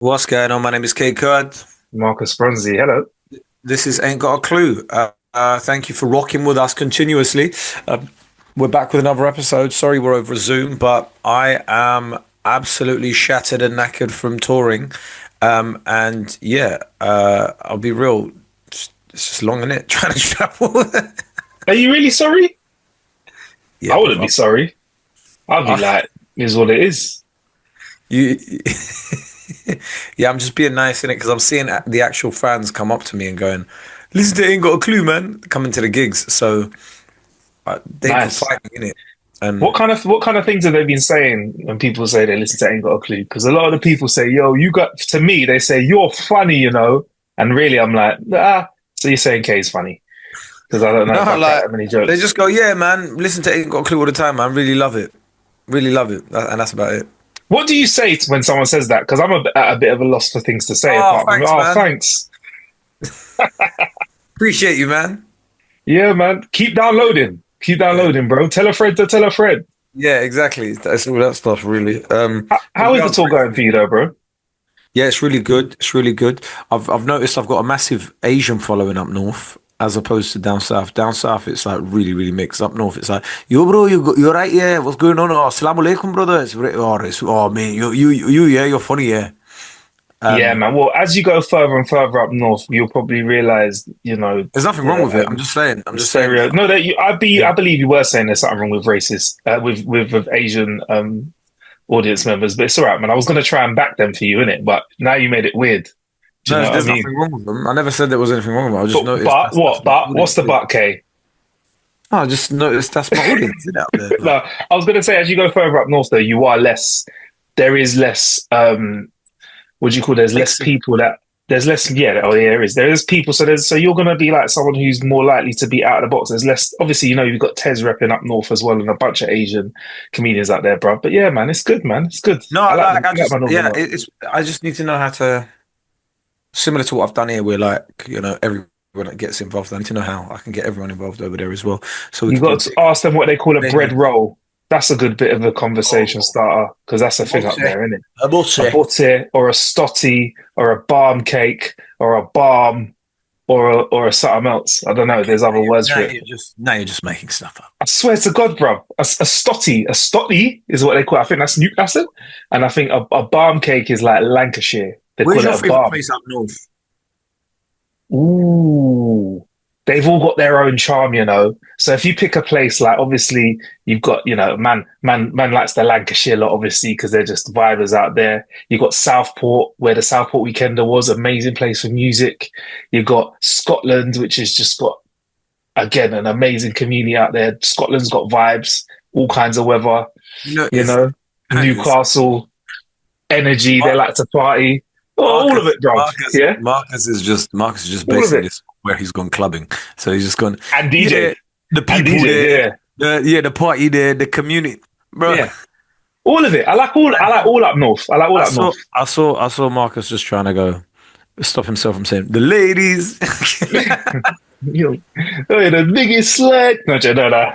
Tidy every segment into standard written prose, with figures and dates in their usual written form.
What's going on? My name is Kae Kurd. Marcus Bronzy, hello. This is Ain't Got a Clue. Thank you for rocking with us continuously. We're back with another episode. Sorry we're over Zoom, but I am absolutely shattered and knackered from touring. And yeah, I'll be real. It's just long, isn't it? Trying to travel. Are you really sorry? Yeah, I bro. wouldn't be sorry. I'd be I, like, "Is what it is." you, yeah, I'm just being nice in it because I'm seeing the actual fans come up to me and going, "Listen to Ain't Got a Clue, man." Coming to the gigs, so. They Nice. provide in it. What And kind of what kind of things have they been saying when people say they listen to Ain't Got a Clue? Because a lot of the people say, "Yo, you got." To me, they say you're funny, and really, I'm like, ah. So you're saying Kay's funny because I don't know if no, I crack like that many they jokes. just go, yeah, man, listen to Ain't Got a Clue all the time, man. Really love it. Really love it. And that's about it. What do you say when someone says that? Because I'm at a bit of a loss for things to say Oh, apart from, thanks, "Oh, man. thanks." Appreciate you, man. Yeah, man. Keep downloading. Keep Yeah. downloading, bro. Tell a friend to tell a friend. Yeah, exactly. That's all that stuff, really. But How is yeah, the I'm tour going grateful. for you, though, bro? Yeah, it's really good. It's really good. I've noticed I've got a massive Asian following up north as opposed to down south. Down south, it's like really, really mixed. Up north, it's like, yo, bro, you're right, yeah. What's going on? Oh, assalamu alaikum, brother. Oh, man, yeah, you're funny, yeah. Yeah, Um, man. Well, as you go further and further up north, you'll probably realize, there's nothing wrong the with it. I'm just saying. I'm just saying. stereo. No, that I Yeah. believe you were saying there's something wrong with racist, with Asian audience members, but it's all right, man. I was gonna try and back them for you, innit? But now you made it weird. Do you No, know what I there's mean? nothing wrong with them. I never said there was anything wrong with them. I just noticed But that's what? my But what's audience. the but, K? I just noticed that's my audience is out there. Like, No, I was gonna say as you go further up north, though, you are less. There is less. What do you call? There's less mixing. people that there's less. Yeah, oh yeah, there is people. So you're gonna be like someone who's more likely to be out of the box. There's less. Obviously, you've got Tez repping up north as well, and a bunch of Asian comedians out there, bro. But yeah, man, it's good, man. It's good. No, I like like I I like just my northern yeah, lot. I just need to know how to similar to what I've done here, where like everyone that gets involved. I need to know how I can get everyone involved over there as well, so we You can do got to big. ask them what they call a bread Maybe. roll. That's a good bit of a conversation Oh, starter because that's a a thing up butter, there, isn't it? a A butter. butte or a stotty or a barm cake or a barm or a something else. I don't know. There's other words for it. Now you're just making stuff up. I swear to God, bro, a stotty is what they call it. I think that's Newcastle, and I think a barm cake is like Lancashire. They Where's call it your a favorite barm. place up north? Ooh, they've all got their own charm. So if you pick a place, like obviously you've got, man likes the Lancashire lot, obviously, because they're just vibers out there. You've got Southport, where the Southport Weekender was, amazing place for music. You've got Scotland, which has just got, again, an amazing community out there. Scotland's got vibes, all kinds of weather, You know, you it's know. listen, Newcastle, energy, they Mar- like to party. Oh, all of Marcus, it, bruv. Marcus, Yeah, Marcus is just all of basing it. this where he's gone clubbing. So he's just gone, And DJ. yeah, the And people DJ, there, yeah. the party there, the community, bro. Yeah. All of it. I like all up north. I like all I up saw, north. I saw Marcus just trying to go stop himself from saying the ladies. You know, the biggest slag. No, no, no.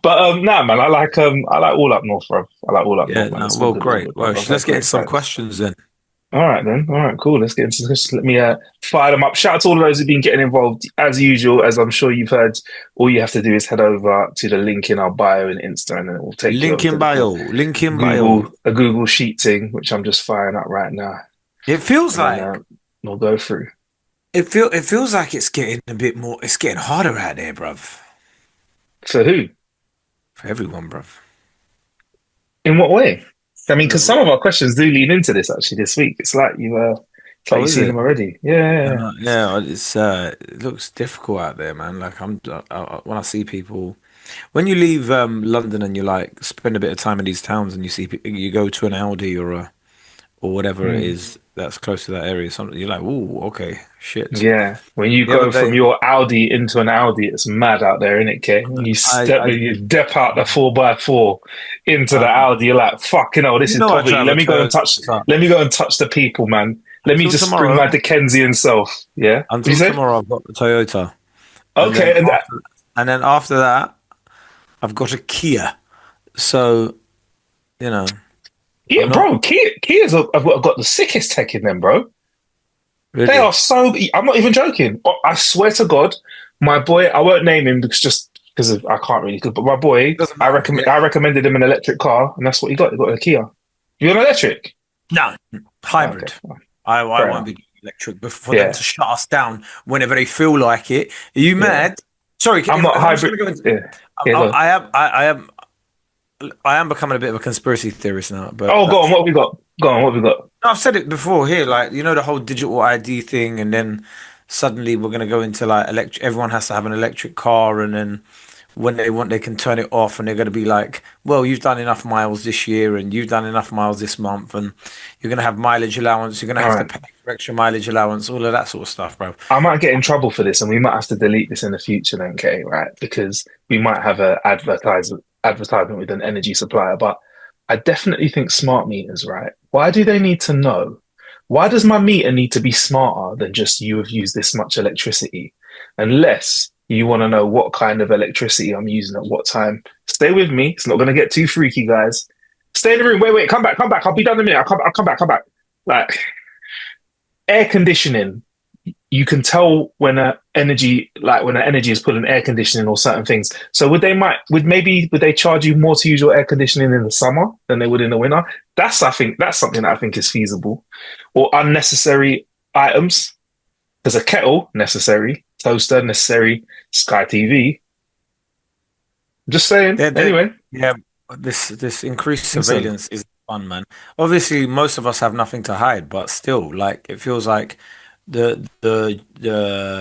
But nah, man, I like all up north, bro. I like all up Yeah, north, man. no, It's all well, good. All great. good. Well, I've let's had get into great some times. questions then. All right then. All right, cool. Let's get into this. Let me fire them up. Shout out to all of those who've been getting involved. As usual, as I'm sure you've heard, all you have to do is head over to the link in our bio and Insta, and then it will take you Link over to in the bio, link in bio. Google Sheet thing, which I'm just firing up right now, It feels and then like we'll go through. it feels like it's getting a bit more. It's getting harder out there, bruv. For who? For everyone, bruv. In what way? I mean, because No, some of our questions do lean into this actually this week. It's like oh, you've is seen it? them already. Yeah, yeah, yeah. Yeah, it looks difficult out there, man. Like when I see people, when you leave London and you like spend a bit of time in these towns and you see you go to an Aldi or whatever it Mm. is that's close to that area, something you're like, ooh, okay, shit. Yeah. When you The other go from day, your Audi into an Audi, it's mad out there, isn't it, Kay? When you step out the 4x4 into the uh, Audi, you're like, fucking hell, this you is know I poverty. drive a Toyota. Let me go and touch the people, man. Let me Until just bring my tomorrow, Dickensian self. Yeah. What do you until say? tomorrow, I've got the Toyota, and then Okay. after that, I've got a Kia. So you know. Yeah, I'm not bro. Kia's have got the sickest tech in them, bro. They really. are so. I'm not even joking. I swear to God, my boy. I won't name him because just because of I can't really. But my boy, Doesn't I matter. recommend. Yeah. I recommended him an electric car, and that's what he got. He got a Kia. You got an electric? No, Oh, okay, hybrid. well, I fair won't enough. be doing electric for them Yeah, to shut us down whenever they feel like it. Are you yeah. mad? Sorry, I'm not if I'm just hybrid. going to go into, Yeah, yeah. Go on. I am becoming a bit of a conspiracy theorist now, but Oh, go on. What have we got? Go on. What have we got? I've said it before here, like the whole digital ID thing, and then suddenly we're gonna go into like electric. Everyone has to have an electric car, and then when they want, they can turn it off, and they're gonna be like, "Well, you've done enough miles this year, and you've done enough miles this month, and you're gonna have mileage allowance. You're gonna All have to right. pay for extra mileage allowance, all of that sort of stuff, bro." I might get in trouble for this, and we might have to delete this in the future, then, Kay, right? Because we might have a advertisement with an energy supplier. But I definitely think smart meters, right? Why do they need to know? Why does my meter need to be smarter than just you have used this much electricity? Unless you want to know what kind of electricity I'm using at what time. Stay with me. It's not going to get too freaky, guys. Stay in the room. Wait, come back, come back. I'll be done in a minute. I'll come back, come back. Like air conditioning, you can tell when an energy is put in air conditioning or certain things. So would they charge you more to use your air conditioning in the summer than they would in the winter? I think that's something that I think is feasible. Or unnecessary items. There's a kettle necessary, toaster necessary, Sky TV. Just saying. They're, Anyway, yeah, this increased listen. surveillance is fun, man. Obviously, most of us have nothing to hide, but still, like, it feels like the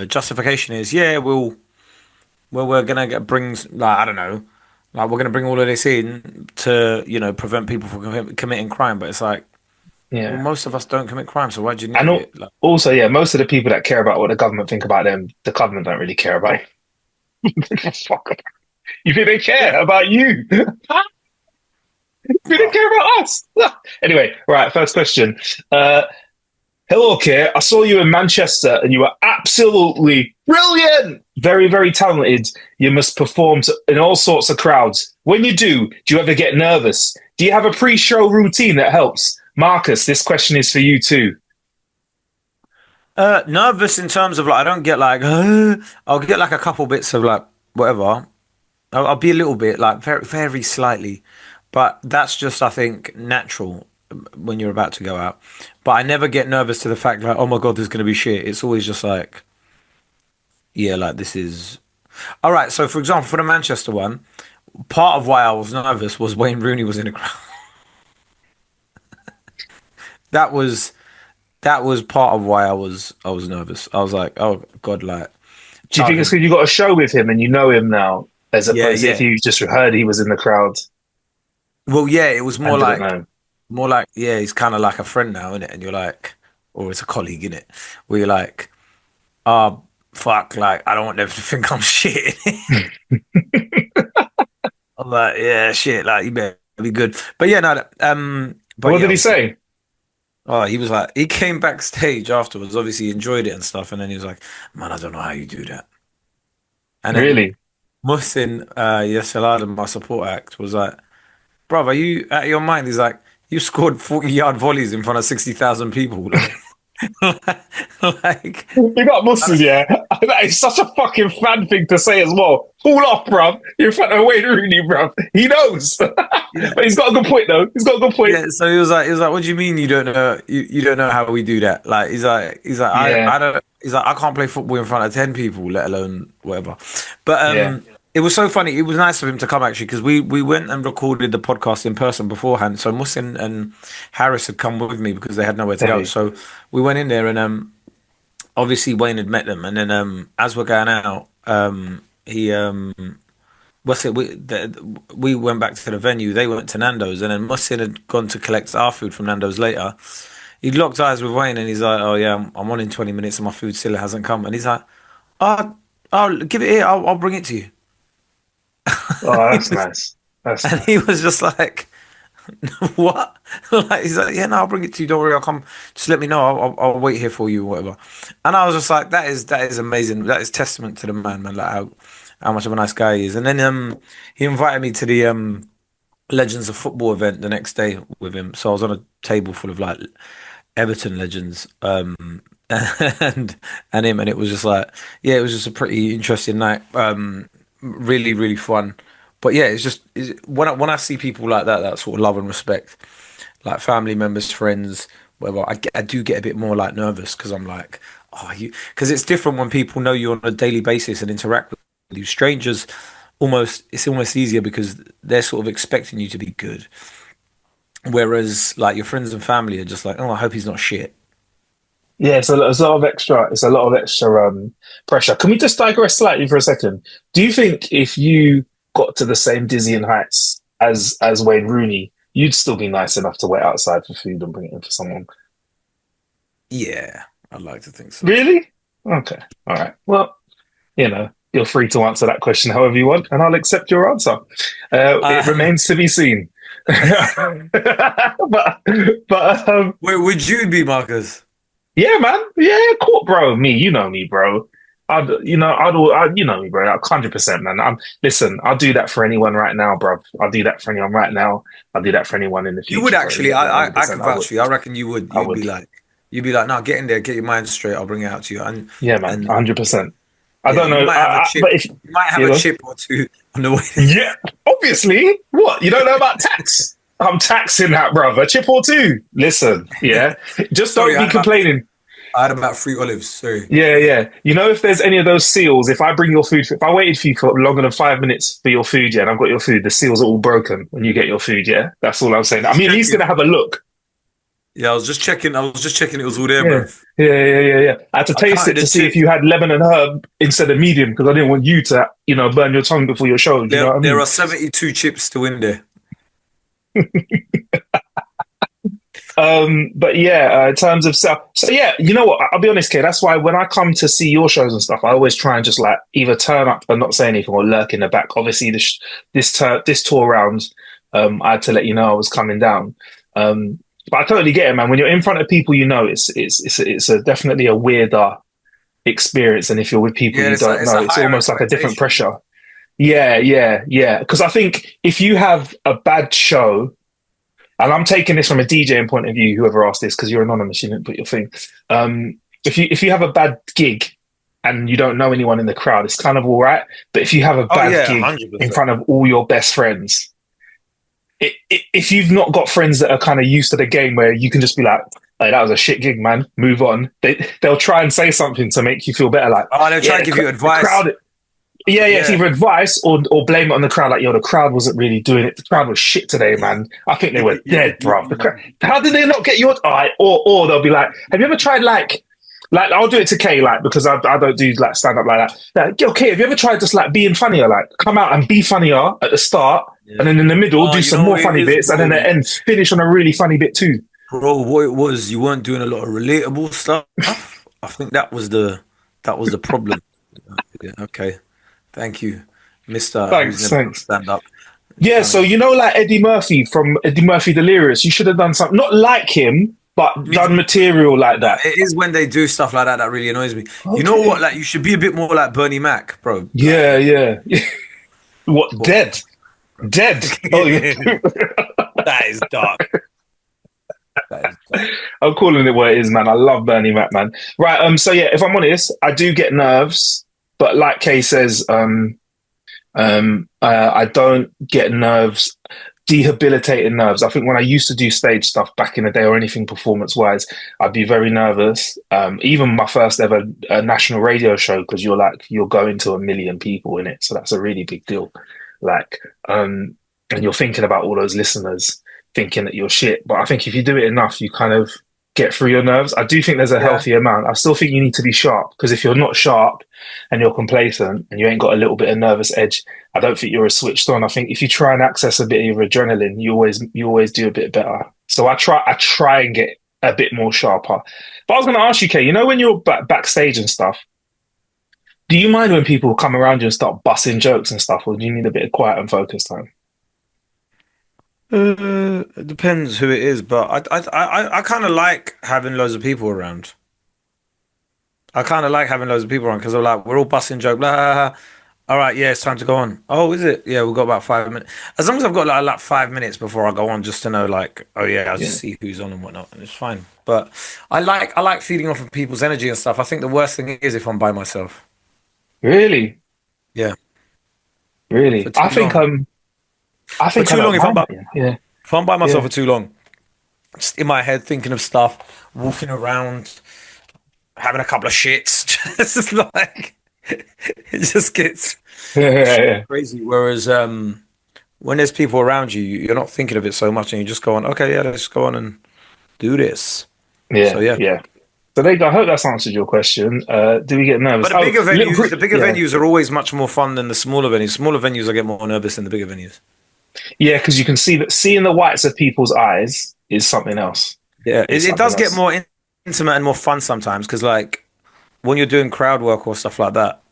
justification is, yeah, we're gonna get brings like I don't know, like we're gonna bring all of this in to prevent people from committing crime, but it's like, well, Yeah. most of us don't commit crime, so why do you And need it? Like, also, yeah, most of the people that care about what the government think about them, the government don't really care about it. You think they yeah, care about you? We didn't well, care about us. Anyway, right, first question. Hello, Kate. I saw you in Manchester and you were absolutely brilliant. Very, very talented. You must perform in all sorts of crowds. When you do you ever get nervous? Do you have a pre show routine that helps? Marcus, this question is for you too. nervous in terms of like I don't get like I'll get like a couple bits of like whatever. I'll be a little bit like very, very slightly, but that's just I think natural when you're about to go out. But I never get nervous to the fact like, oh my God, there's gonna be shit. It's always just like, yeah, like this is all right. So for example, for the Manchester one, part of why I was nervous was Wayne Rooney was in the crowd. That was that was part of why I was nervous. I was like, oh God, like Do you think it's childhood. because you got a show with him and you know him now, as Yeah, opposed to if yeah. you just heard he was in the crowd Well, yeah, it was and didn't know? more like, yeah, he's kind of like a friend now, isn't it? And you're like, or it's a colleague, in it, where you're like, oh, fuck, like, I don't want them to think I'm shit. I'm like, yeah, shit, like, you better be good. But yeah, no, but What yeah, did he obviously, say? oh, he was like, he came backstage afterwards, obviously, he enjoyed it and stuff. And then he was like, man, I don't know how you do that. And then Really? Muhsin, Yassaladin, my support act, was like, bruv, are you out of your mind? He's like, you scored 40-yard volleys in front of 60,000 people. Like, We got mustard, yeah. That is such a fucking fan thing to say as well. Pull off, bruv. You're in front of Wayne Rooney, bruv. He knows. yeah, But he's got a good point, though. He's got a good point. yeah. So he was like, what do you mean you don't know? You don't know how we do that? Like, he's like, I Yeah, don't. He's like, I can't play football in front of 10 people, let alone whatever. But yeah, it was so funny. It was nice of him to come actually because we went and recorded the podcast in person beforehand. So Musin and Harris had come with me because they had nowhere to go. hey. So we went in there and obviously Wayne had met them, and then as we're going out, he what's it? We went back to the venue. They went to Nando's, and then Musin had gone to collect our food from Nando's later. He locked eyes with Wayne, and he's like, "Oh yeah, I'm on in 20 minutes, and my food still hasn't come." And he's like, "Oh, oh, give it here. I'll bring it to you." Oh, He that's was, nice. That's and nice. he was just like, "What?" Like, he's like, "Yeah, no, I'll bring it to you. Don't worry, I'll come. Just let me know. I'll wait here for you, or whatever." And I was just like, "That is amazing. That is testament to the man, man. Like how much of a nice guy he is." And then he invited me to the Legends of Football event the next day with him. So I was on a table full of like Everton legends, and him, and it was just like, yeah, it was just a pretty interesting night. Really, really fun. But yeah, when I see people like that, that sort of love and respect, like family members, friends, whatever, I do get a bit more like nervous because I'm like, oh, you, because it's different when people know you on a daily basis and interact with you. Strangers, it's almost easier because they're sort of expecting you to be good. Whereas like your friends and family are just like, oh, I hope he's not shit. Yeah, it's a lot of extra. It's a lot of extra pressure. Can we just digress slightly for a second? Do you think if you got to the same dizzying heights as Wayne Rooney, you'd still be nice enough to wait outside for food and bring it in for someone? Yeah, I'd like to think so. Really? Okay. All right. Well, you're free to answer that question however you want, and I'll accept your answer. It Um, remains to be seen. but where would you be, Marcus? yeah, man, yeah, cool, bro. You know me, bro. You know me, bro. 100%, man. Listen. I'll do that for anyone right now, bro. I'll do that for anyone right now. I'll do that for anyone in the You would future, bro. actually. Yeah, I 100%. could I vouch would. for you. I reckon you would. I would. You'd be like, no, get in there, get your mind straight. I'll bring it out to you. Yeah, man. And 100%. I yeah, don't you know. might have a chip. But if You might have you a know, chip or two on the way. yeah, obviously. What you don't know about tax? I'm taxing that, brother. A chip or two. Listen, yeah. Just Sorry, don't be complaining. I had about 3 olives. Sorry. Yeah, yeah. If there's any of those seals, if I bring your food, if I waited for you for longer than 5 minutes for your food, yeah, and I've got your food, the seals are all broken when you get your food, yeah. That's all I'm saying. I Just mean, he's checking. gonna have a look. Yeah, I was just checking. I was just checking it was all there, Yeah, bruv. yeah. I had to I taste counted it the to see if chips. you had lemon and herb instead of medium because I didn't want you to, burn your tongue before your show. You know what I There mean? are 72 chips still in there. But yeah, in terms of so yeah, you know what? I'll be honest, kid. That's why when I come to see your shows and stuff, I always try and just like either turn up and not say anything or lurk in the back. Obviously, this tour round, I had to let you know I was coming down. But I totally get it, man. When you're in front of people, it's definitely a weirder experience than if you're with people Yeah, you don't it's know. a It's higher almost like a different expectation, isn't it? pressure. Yeah. Because I think if you have a bad show and I'm taking this from a DJing point of view, whoever asked this, because you're anonymous, you didn't put your thing. If you have a bad gig and you don't know anyone in the crowd, it's kind of all right. But if you have a Oh bad yeah, gig in 100%. front of all your best friends, if you've not got friends that are kind of used to the game where you can just be like, hey, that was a shit gig, man, move on. They'll try and say something to make you feel better. Like, Oh, they'll try yeah, and give you the advice. crowd, yeah, it's Yeah. either advice or blame it on the crowd. Like, yo, the crowd wasn't really doing it. The crowd was shit today, man. I think they were dead, bro. How did they not get your? All right, or they'll be like, have you ever tried like I'll do it to Kay, like because I don't do like stand up like that. Like, yo, Kay, have you ever tried just like being funnier? Like, come out and be funnier at the start, Yeah. and then in the middle Oh, do you some know more what it funny is, bits, and then bro. at the end finish on a really funny bit too. Bro, what it was, you weren't doing a lot of relatable stuff. I think that was the problem. Yeah, okay. Thank you, Mister, who's Thanks, never done thanks. stand up. Yeah, Kind so of. like Eddie Murphy from Eddie Murphy Delirious, you should have done something not like him, but Me too. done material like No, that. it is when they do stuff like that that really annoys me. You know what? Okay. Like, you should be a bit more like Bernie Mac, bro. Yeah, yeah. What? What? Dead? Dead? Oh, yeah. That is dark. That is dark. I'm calling it what it is, man. I love Bernie Mac, man. Right. So yeah, if I'm honest, I do get nerves, but like Kay says, I don't get nerves, debilitating nerves. I think when I used to do stage stuff back in the day or anything performance wise, I'd be very nervous. Even my first ever national radio show, because you're going to 1 million people in it, so that's a really big deal. Like, and you're thinking about all those listeners thinking that you're shit. But I think if you do it enough, you kind of get through your nerves. I do think there's a Yeah. healthy amount. I still think you need to be sharp because if you're not sharp and you're complacent and you ain't got a little bit of nervous edge, I don't think you're as switched on. I think if you try and access a bit of your adrenaline, you always do a bit better. So I try and get a bit more sharper. But I was going to ask you, Kay, when you're backstage and stuff, do you mind when people come around you and start busting jokes and stuff, or do you need a bit of quiet and focus time? It depends who it is, but I kind of like having loads of people around. I kind of like having loads of people around because I'm like, we're all busting joke, blah, blah, blah. All right, yeah, it's time to go on. Oh, is it? Yeah, we've got about 5 minutes. As long as I've got like 5 minutes before I go on, just to know, like, oh yeah, I'll just Yeah. see who's on and whatnot, and it's fine. But I like feeding off of people's energy and stuff. I think the worst thing is if I'm by myself. Really? Yeah, for Really? too long. I For think I too long, don't mind. Yeah. if I'm by myself Yeah. for too long, just in my head thinking of stuff, walking around, having a couple of shits, just like it just gets Yeah. Yeah. shit Yeah. crazy. Whereas when there's people around you, you're not thinking of it so much, and you just go on, okay, yeah, let's go on and do this. So Yeah. yeah. Yeah. So there you go. I hope that's answered your question. Do we get nervous? But Oh, little the quick. bigger Yeah. venues are always much more fun than the smaller venues. Smaller venues, I get more nervous than the bigger venues. Yeah, because you can see that seeing the whites of people's eyes is something else. Yeah, Is it something does get else. more intimate and more fun sometimes because, like, when you're doing crowd work or stuff like that,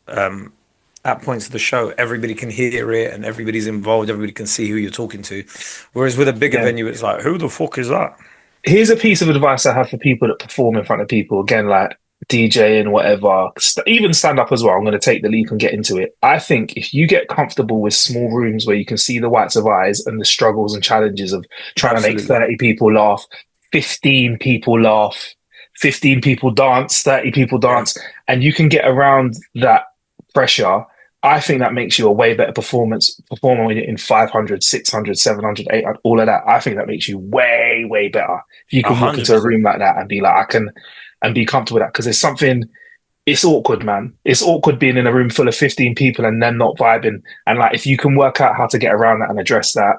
at points of the show, everybody can hear it and everybody's involved. Everybody can see who you're talking to. Whereas with a bigger Yeah. venue, it's like, who the fuck is that? Here's a piece of advice I have for people that perform in front of people. Again, like DJ and whatever, even stand up as well. I'm going to take the leap and get into it. I think if you get comfortable with small rooms where you can see the whites of eyes and the struggles and challenges of trying to make Absolutely. 30 people laugh, 15 people laugh, 15 people dance, 30 people Yeah. dance, and you can get around that pressure. I think that makes you a way better performer in 500, 600, 700, 800, all of that. I think that makes you way, way better if you A can walk hundred into a percent. room like that and be like, I can, and be comfortable with that. Because there's something, it's awkward, man. It's awkward being in a room full of 15 people and then not vibing. And like, if you can work out how to get around that and address that,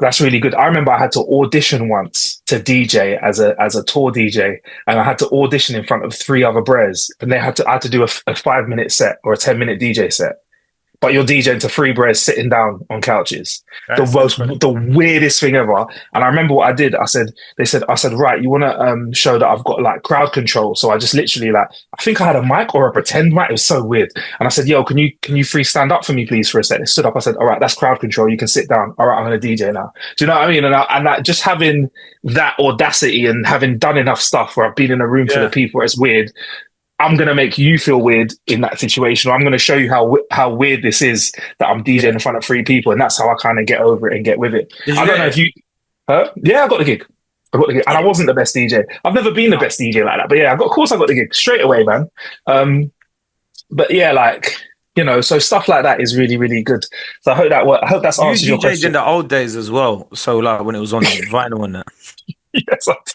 that's really good. I remember I had to audition once to DJ as a tour DJ, and I had to audition in front of three other bres, and I had to do a 5 minute set or a 10 minute DJ set, but you're DJing to three bros sitting down on couches. That's incredible. The weirdest thing ever. And I remember what I did. I said, right, you want to show that I've got like crowd control. So I just literally like, I think I had a mic or a pretend mic. It was so weird. And I said, yo, can you free stand up for me, please, for a second? Stood up. I said, all right, that's crowd control. You can sit down. All right, I'm going to DJ now. Do you know what I mean? And just having that audacity and having done enough stuff where I've been in a room full of Yeah. people where it's weird, I'm gonna make you feel weird in that situation. Or I'm gonna show you how weird this is that I'm DJing Yeah. in front of three people, and that's how I kind of get over it and get with it. Did you I don't get know if it? you, yeah, I got the gig. I got the gig, and I Oh, wasn't the best DJ. I've never been the no. best DJ like that, but yeah, of course, I got the gig straight away, man. But yeah, like so stuff like that is really, really good. So I hope that's You answered your DJ'd in question. the old days as well. So like when it was on vinyl and Yes. that.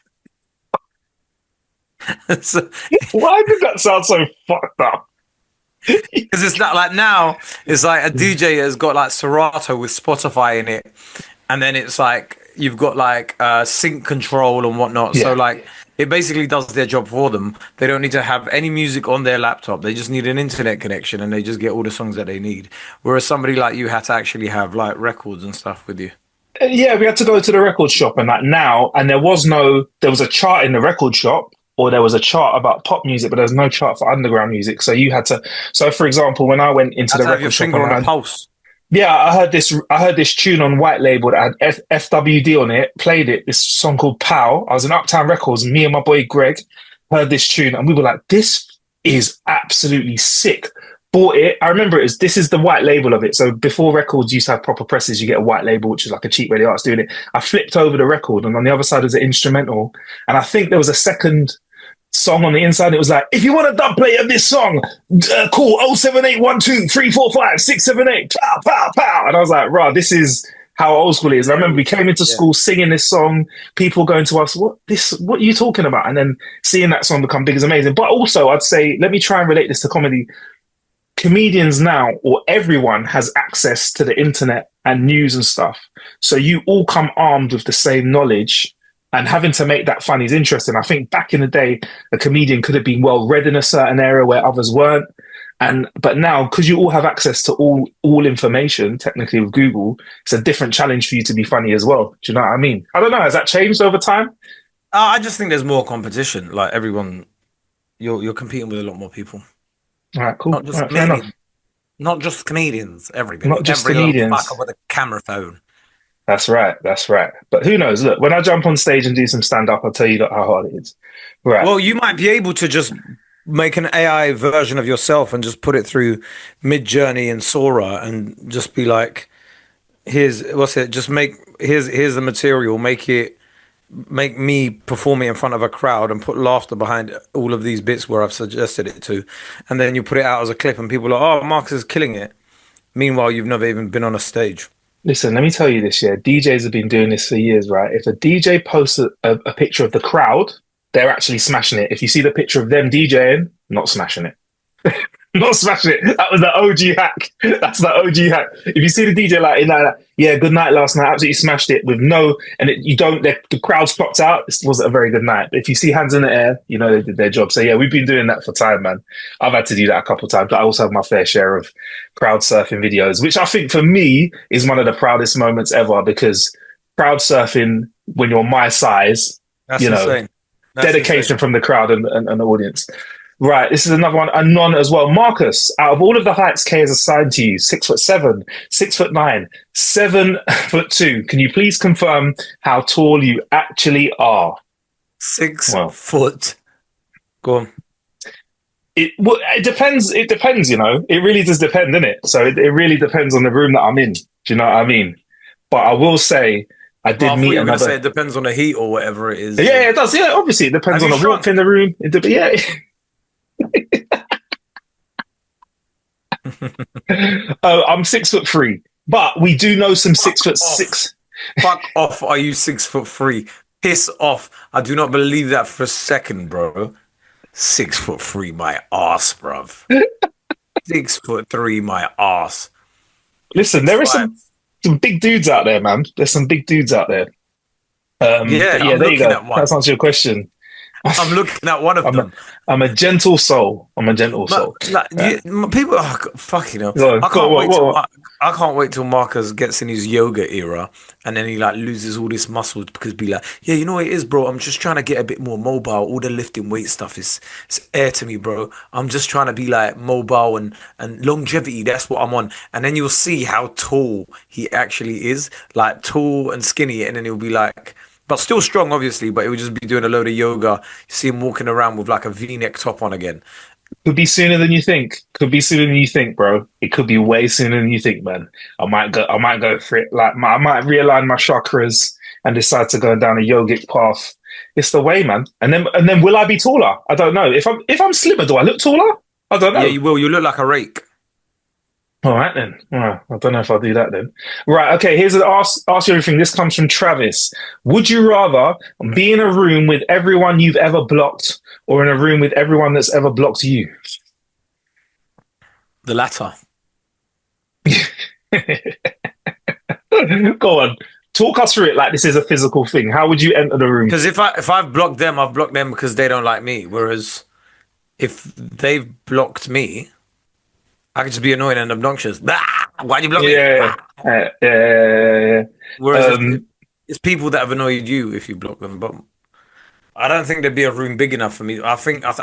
So, Why did that sound so fucked up? because it's not like now, it's like a DJ has got like Serato with Spotify in it, and then it's like you've got like sync control and whatnot. So Yeah. like it basically does their job for them. They don't need to have any music on their laptop. They just need an internet connection and they just get all the songs that they need. Whereas somebody like you had to actually have like records and stuff with you. Yeah, we had to go to the record shop and like now, and there was a chart in the record shop, or there was a chart about pop music, but there's no chart for underground music. So you had to, so for example, when I went into Had the to have your record shop finger and on the pulse. yeah, I heard this tune on White Label that had FWD on it, played it, this song called Pow. I was in Uptown Records, me and my boy Greg heard this tune, and we were like, this is absolutely sick. Bought it. I remember this is the white label of it. So before records used to have proper presses, you get a white label, which is like a cheap radio artist doing it. I flipped over the record, and on the other side was an instrumental. And I think there was a second song on the inside. It was like, if you want a dub play of this song, call 07812 pow, pow, pow. And I was like, rah, this is how old school it is. And I remember we came into Yeah. school singing this song, people going to us, what are you talking about? And then seeing that song become big is amazing. But also I'd say, let me try and relate this to comedy. Comedians now, or everyone has access to the internet and news and stuff. So you all come armed with the same knowledge, and having to make that fun is interesting. I think back in the day, a comedian could have been well read in a certain area where others weren't. But now, because you all have access to all information, technically with Google, it's a different challenge for you to be funny as well. Do you know what I mean? I don't know. Has that changed over time? I just think there's more competition. Like everyone, you're competing with a lot more people. All right, cool. Not All just right, fair enough. comedians. Not just comedians. Everybody. Not just Every little comedians. fucker with a camera phone. That's right. That's right. But who knows? Look, when I jump on stage and do some stand up, I'll tell you how hard it is. Right. Well, you might be able to just make an AI version of yourself and just put it through Mid-Journey and Sora and just be like, here's what's it? Just make here's the material. Make me perform it in front of a crowd and put laughter behind all of these bits where I've suggested it to, and then you put it out as a clip, and people are like, "Oh, Marcus is killing it." Meanwhile, you've never even been on a stage. Listen, let me tell you this, yeah. DJs have been doing this for years, right? If a DJ posts a picture of the crowd, they're actually smashing it. If you see the picture of them DJing, not smashing it. Not smashing it. That was the OG hack. That's the OG hack. If you see the DJ yeah, good night last night, absolutely smashed it with no, and you don't, the crowd's popped out, it wasn't a very good night. But if you see hands in the air, you know they did their job. So yeah, we've been doing that for time, man. I've had to do that a couple of times, but I also have my fair share of crowd surfing videos, which I think for me is one of the proudest moments ever because crowd surfing when you're my size, That's you know, insane. That's dedication insane. from the crowd and the audience. Right, this is another one, a non as well. Marcus, out of all of the heights Kay has assigned to you, 6'7", 6'9", 7'2", can you please confirm how tall you actually are? Six Well, foot. Go on. it depends. It depends, you know. It really does depend, doesn't it? So it really depends on the room that I'm in. Do you know what I mean? But I will say, I Well, did I thought meet you were going to say another. it depends on the heat or whatever it is. Yeah, it does. Yeah, obviously, it depends Have on you the warmth shrunk? in the room. Yeah. I'm 6'3", but we do know some Fuck six foot off. six. Fuck off. Are you 6'3"? Piss off. I do not believe that for a second, bro. 6'3", my ass, bruv. 6'3", my ass. Listen, Six there are five. some big dudes out there, man. There's some big dudes out there. But Yeah, yeah, I'm there you looking go. at one. That's answer your question. I'm looking at one of I'm a, them. I'm a gentle soul. I'm a gentle But soul. like people, oh, fuck, you know, Go on, I go on, can't wait till what? I can't wait till Marcus gets in his yoga era, and then he like loses all this muscle because be like, yeah, you know what it is, bro. I'm just trying to get a bit more mobile. All the lifting weight stuff is it's air to me, bro. I'm just trying to be like mobile and longevity. That's what I'm on. And then you'll see how tall he actually is, like tall and skinny, and then he'll be like. But still strong, obviously. But he would just be doing a load of yoga. You see him walking around with like a V-neck top on again. Could be sooner than you think. Could be sooner than you think, bro. It could be way sooner than you think, man. I might go. I might go for it. Like I might realign my chakras and decide to go down a yogic path. It's the way, man. And then will I be taller? I don't know. If I'm slimmer, do I look taller? I don't Yeah, know. you will. You look like a rake. All right then. Well, I don't know if I'll do that then. Right. Okay. Here's an ask you everything. This comes from Travis. Would you rather be in a room with everyone you've ever blocked, or in a room with everyone that's ever blocked you? The latter. Go on. Talk us through it like this is a physical thing. How would you enter the room? Because if I've blocked them, I've blocked them because they don't like me. Whereas if they've blocked me, I could just be annoying and obnoxious. Bah! Why'd you block me? Yeah. Bah! Yeah. Whereas if Um, it's people that have annoyed you if you block them, but I don't think there'd be a room big enough for me. I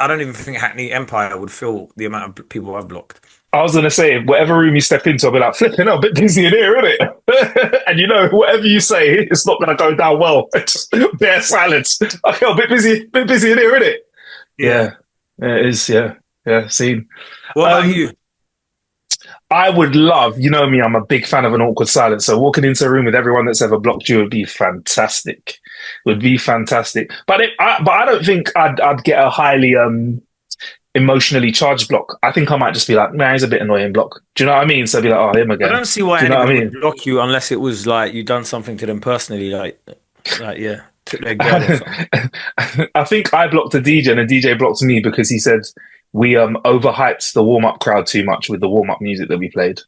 don't even think Hackney Empire would fill the amount of people I've blocked. I was gonna say, whatever room you step into, I'll be like, flipping out, a bit busy in here, isn't it? And you know, whatever you say, it's not gonna go down well. Just bare silence. Okay, a bit busy in here, isn't it? Yeah. Yeah, it is. Yeah, yeah. See, What about um, you? I would love, you know me, I'm a big fan of an awkward silence. So walking into a room with everyone that's ever blocked you would be fantastic. Would be fantastic. But I don't think I'd get a highly emotionally charged block. I think I might just be like, man, he's a bit annoying block. Do you know what I mean? So I'd be like, oh, him I again. don't see why Do you know what I anybody would mean? block you unless it was like you done something to them personally, like yeah, took their girl or something. I think I blocked a DJ and a DJ blocked me because he said we overhyped the warm up crowd too much with the warm up music that we played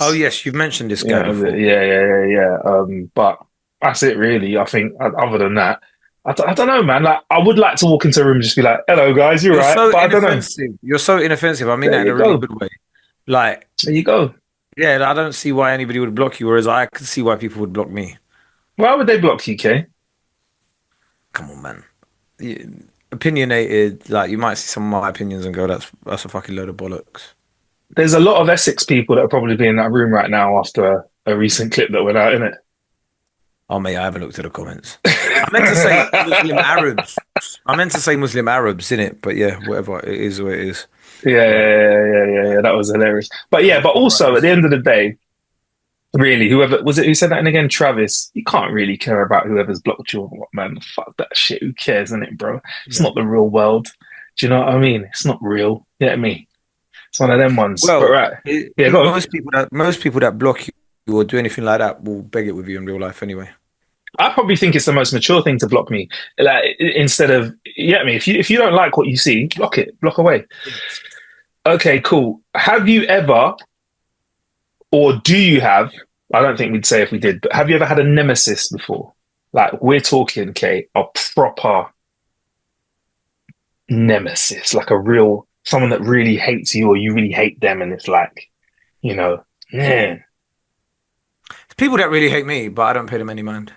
Oh once. yes, you've mentioned this guy Yeah, before. yeah. But that's it really. I think other than that, I don't know, man. Like I would like to walk into a room and just be like, "Hello, guys, you're You're right," so but I don't know. inoffensive. You're so inoffensive. I mean There that in you a really go. good way. Like, There you go. yeah, I don't see why anybody would block you, whereas I could see why people would block me. Why would they block you, Kay? Come on, man. Opinionated, like you might see some of my opinions and go, that's a fucking load of bollocks. There's a lot of Essex people that are probably be in that room right now after a recent clip that went out, innit? Oh mate, I haven't looked at the comments. I meant to say Muslim Arabs. I meant to say Muslim Arabs, innit? But yeah, whatever. It is what it is. Yeah, But yeah. That was hilarious. But yeah, but all right, also at the end of the day, really, whoever was it who said that? And again, Travis, you can't really care about whoever's blocked you or what, man. Fuck that shit. Who cares, isn't it, bro? It's yeah. not the real world. Do you know what I mean? It's not real. You get me? It's one of them ones. But Well, right. Yeah, go on. most people that block you or do anything like that will beg it with you in real life anyway. I probably think it's the most mature thing to block me. Like instead of you get me, if you don't like what you see, block it, block away. Okay, cool. Have you ever, or do you have? I don't think we'd say if we did, but have you ever had a nemesis before? Like we're talking, Kate, a proper nemesis, like a real someone that really hates you or you really hate them, and it's like, you know, man. People that really hate me, but I don't pay them any mind.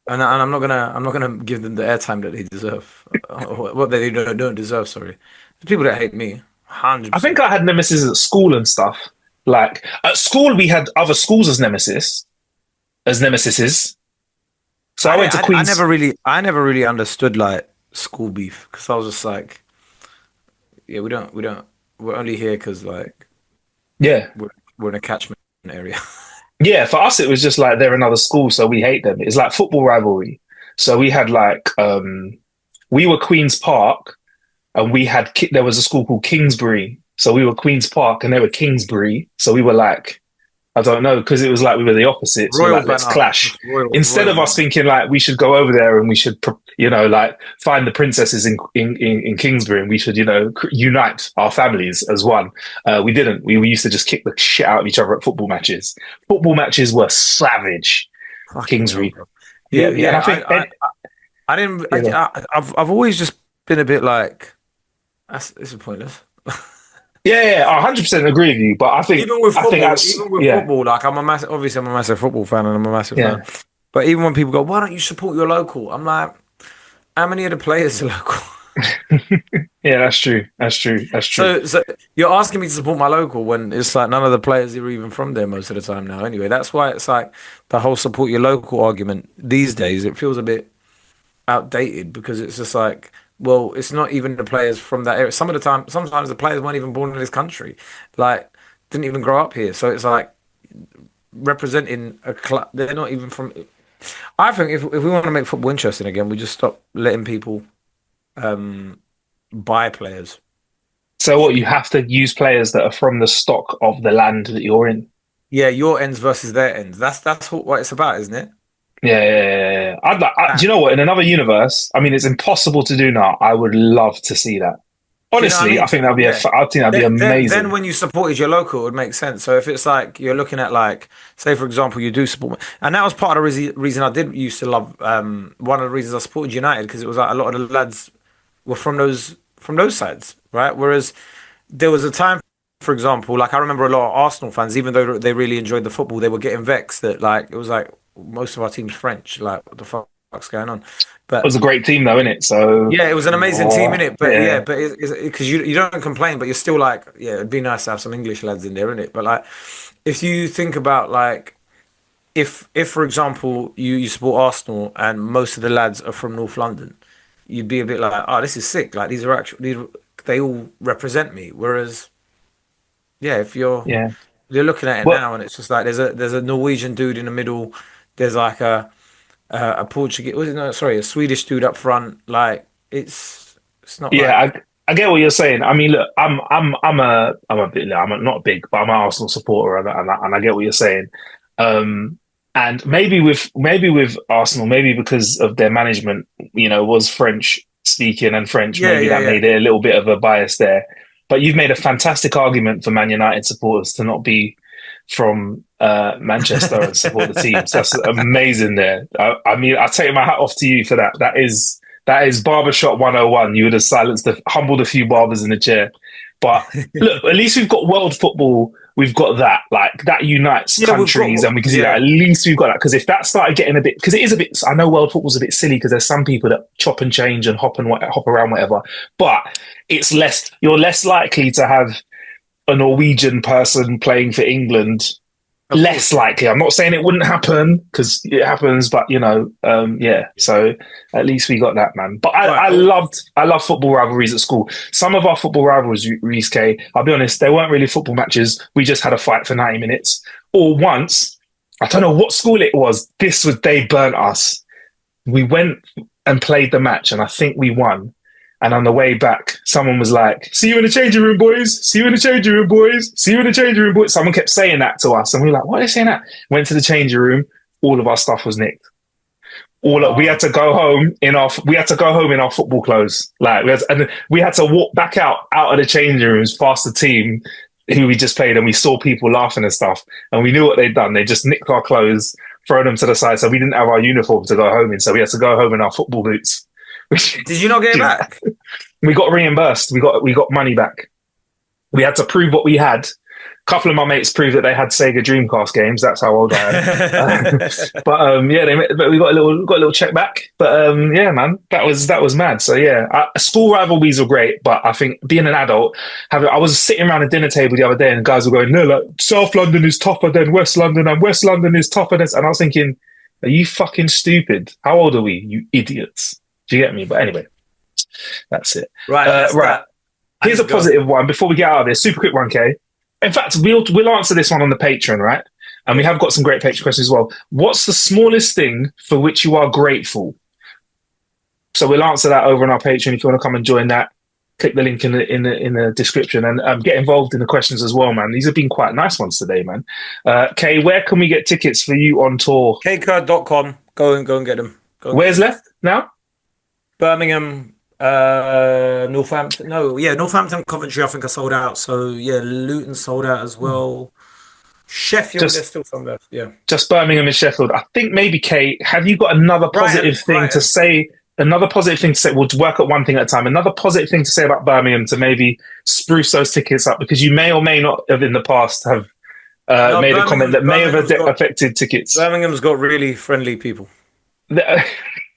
And I'm not gonna give them the airtime that they deserve. What they don't deserve, sorry. The people that hate me, I think 100%. I had nemesis at school and stuff. Like at school, we had other schools as nemesises. So I went to Queens. I never really understood like school beef because I was just like, yeah, we're only here because like Yeah, we're we're in a catchment area. yeah. For us, it was just like they're another school, so we hate them. It's like football rivalry. So we had like we were Queens Park, and there was a school called Kingsbury. So we were Queens Park, and they were Kingsbury. So we were like I don't know, because it was like we were the opposites. We're Royal like, let's banner, clash. just Instead royal of us banner. thinking like we should go over there and we should, like find the princesses in Kingsbury and we should, unite our families as one. We didn't. We used to just kick the shit out of each other at football matches. Football matches were savage. Fucking hell, Kingsbury. bro. Yeah, yeah. And Yeah, I think, I didn't. you know, I've always just been a bit like, this is pointless. yeah, 100% agree with you. But Even with yeah, football, like obviously I'm a massive football fan and I'm a massive fan. yeah. But even when people go, why don't you support your local? I'm like, how many of the players are local? Yeah, that's true. That's true. That's true. So you're asking me to support my local when it's like none of the players are even from there most of the time now. Anyway, that's why it's like the whole support your local argument these days. It feels a bit outdated because it's just like, well, it's not even the players from that area. Sometimes the players weren't even born in this country, like didn't even grow up here. So it's like representing a club. They're not even from. I think if we want to make football interesting again, we just stop letting people um, buy players. So what you have to use players that are from the stock of the land that you're in. Yeah, your ends versus their ends. That's what it's about, isn't it? Yeah. Do Ah, you know what? In another universe, I mean, it's impossible to do now. I would love to see that. do you know what I Honestly, mean? Yeah. I think that'd be Then amazing. when you supported your local, it would make sense. So if it's like you're looking at like, say for example, you do support, and that was part of the reason I did used to love. One of the reasons I supported United because it was like a lot of the lads were from those sides, right? Whereas there was a time, for example, like I remember a lot of Arsenal fans, even though they really enjoyed the football, they were getting vexed that like it was like most of our team's French. Like what the fuck's going on? It was But a great team, though, innit? So, yeah, it was an amazing team in it, but yeah, yeah, but it's because you don't complain, but you're still like, yeah, it'd be nice to have some English lads in there, innit? But like, if you think about like, if for example you support Arsenal and most of the lads are from North London, you'd be a bit like, oh, this is sick. Like they all represent me. Whereas, yeah, if yeah. you're looking at it Well, now and it's just like there's a Norwegian dude in the middle, there's like a Portuguese, was it, no, sorry, a Swedish dude up front. Like it's not yeah, like. I get what you're saying. I mean, look, I'm a bit, I'm not big, but I'm an Arsenal supporter, and I get what you're saying. Um, and maybe with Arsenal, maybe because of their management, was French speaking and French, Yeah, maybe yeah, that yeah. made it a little bit of a bias there. But you've made a fantastic argument for Man United supporters to not be from Manchester and support the team. So that's amazing there. I mean, I take my hat off to you for that. That is barbershop 101. You would have humbled a few barbers in the chair. But look, at least we've got world football. We've got that. Like that unites Yeah, we've got countries, and we can see that. yeah. At least we've got that. Because if that started getting a bit, because it is a bit. I know world football's a bit silly because there's some people that chop and change and hop around whatever. But it's less. You're less likely to have a Norwegian person playing for England Of less course, yeah. likely. I'm not saying it wouldn't happen because it happens, but yeah. Yeah. So at least we got that, man. But Right. I love football rivalries at school. Some of our football rivalries, K, I'll be honest, they weren't really football matches. We just had a fight for 90 minutes. Or once, I don't know what school it was. They burnt us. We went and played the match, and I think we won. And on the way back, someone was like, "See you in the changing room, boys. See you in the changing room, boys. See you in the changing room, boys." Someone kept saying that to us, and we were like, "Why are they saying that?" Went to the changing room. All of our stuff was nicked. We had Oh, to go home in our football clothes. And we had to walk back out of the changing rooms past the team who we just played, and we saw people laughing and stuff, and we knew what they'd done. They just nicked our clothes, thrown them to the side, so we didn't have our uniform to go home in. So we had to go home in our football boots. did you not get it back? We got reimbursed. We got money back. We had to prove what we had. A couple of my mates proved that they had Sega Dreamcast games. That's how old I am. But we got a little check back. But yeah, man, that was mad. So yeah, school rivalries were great. But I think being an adult, I was sitting around a dinner table the other day, and guys were going, "No, like South London is tougher than West London, and West London is tougher than." And I was thinking, "Are you fucking stupid? How old are we, you idiots?" Do you get me? But anyway, that's it. Right. Right. Here's a positive one before we get out of this. Super quick one, Kay. In fact, we'll answer this one on the Patreon, right? And we have got some great Patreon questions as well. What's the smallest thing for which you are grateful? So we'll answer that over on our Patreon. If you want to come and join that, click the link in the description and get involved in the questions as well, man. These have been quite nice ones today, man. Kay, where can we get tickets for you on tour? Kaekurd.com. Go and get them. Where's left now? Birmingham, Northampton. No, yeah, Northampton, Coventry. I think I sold out. So yeah, Luton sold out as well. Sheffield, there's still some left. Yeah, just Birmingham and Sheffield. I think maybe Kate. Have you got another positive thing to say? Another positive thing to say. We'll work at one thing at a time. Another positive thing to say about Birmingham to maybe spruce those tickets up, because you may or may not have in the past have made a comment that may have affected tickets. Birmingham's got really friendly people.